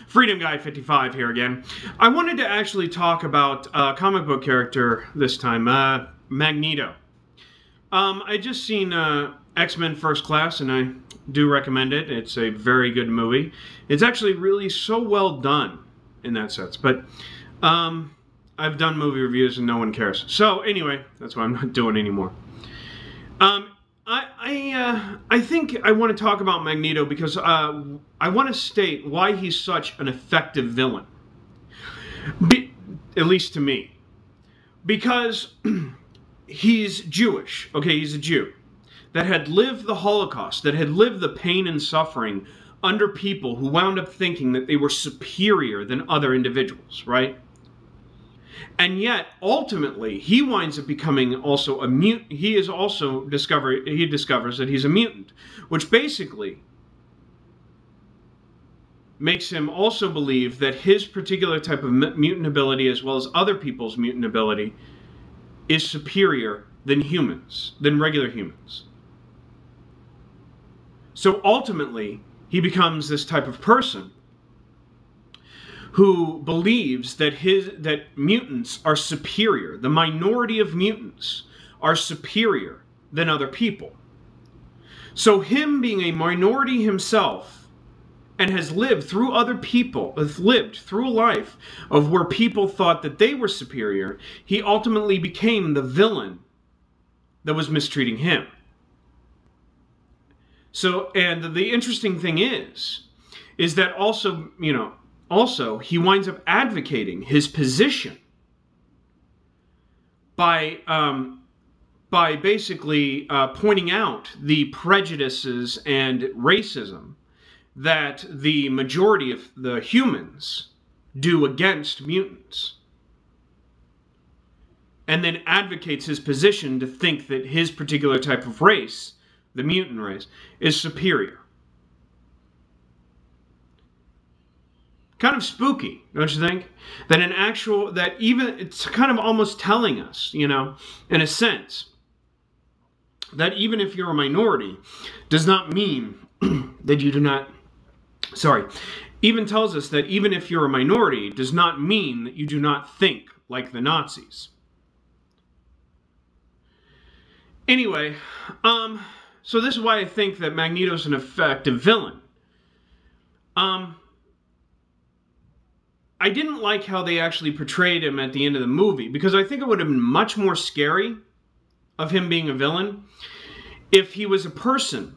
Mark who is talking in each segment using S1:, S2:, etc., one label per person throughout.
S1: Freedom Guy 55 here again. I wanted to actually talk about a comic book character this time, Magneto. I just seen X-Men First Class, and I do recommend it. It's a very good movie. It's actually really so well done in that sense, but I've done movie reviews and no one cares. So anyway, that's why I'm not doing anymore. I think I want to talk about Magneto because I want to state why he's such an effective villain. At least to me. Because he's Jewish. Okay, he's a Jew. That had lived the Holocaust. That had lived the pain and suffering under people who wound up thinking that they were superior than other individuals, right? And yet, ultimately, he winds up becoming also a mutant. He discovers that he's a mutant, which basically makes him also believe that his particular type of mutant ability, as well as other people's mutant ability, is superior than humans, than regular humans. So ultimately, he becomes this type of person who believes that mutants are superior. The minority of mutants are superior than other people. So him being a minority himself and has lived through other people, has lived through a life of where people thought that they were superior, he ultimately became the villain that was mistreating him. So, and the interesting thing is that also, he winds up advocating his position by basically pointing out the prejudices and racism that the majority of the humans do against mutants. And then advocates his position to think that his particular type of race, the mutant race, is superior. Kind of spooky, don't you think? That even it's kind of almost telling us, in a sense, that even if you're a minority, does not mean that you do not, even tells us that even if you're a minority, does not mean that you do not think like the Nazis. Anyway, so this is why I think that Magneto's an effective villain. I didn't like how they actually portrayed him at the end of the movie, because I think it would have been much more scary of him being a villain if he was a person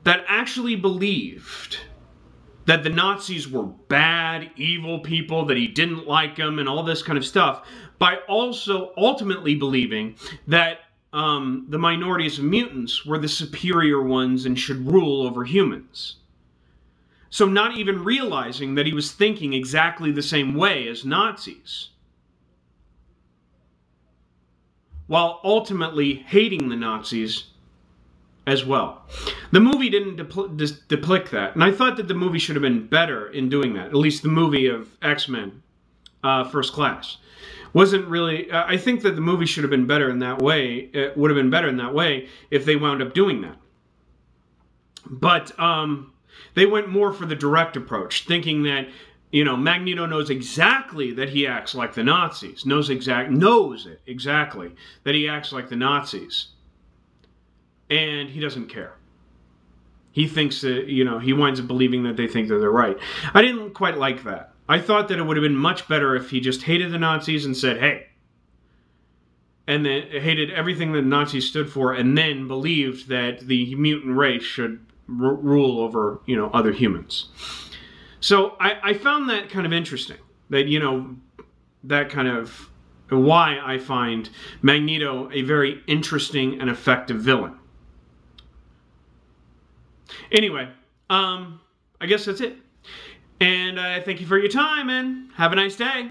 S1: that actually believed that the Nazis were bad, evil people, that he didn't like them, and all this kind of stuff, by also ultimately believing that the minorities of mutants were the superior ones and should rule over humans. So not even realizing that he was thinking exactly the same way as Nazis, while ultimately hating the Nazis as well. The movie didn't depict that, and I thought that the movie should have been better in doing that. At least the movie of X-Men First Class wasn't really. I think that the movie should have been better in that way. It would have been better in that way if they wound up doing that. But they went more for the direct approach, thinking that, Magneto knows exactly that he acts like the Nazis, knows it exactly that he acts like the Nazis, and he doesn't care. He thinks that, he winds up believing that they think that they're right. I didn't quite like that. I thought that it would have been much better if he just hated the Nazis and said, hey, and then hated everything that the Nazis stood for, and then believed that the mutant race should rule over, other humans. So I found that kind of interesting. That, that kind of why I find Magneto a very interesting and effective villain. Anyway, I guess that's it. And I thank you for your time, and have a nice day.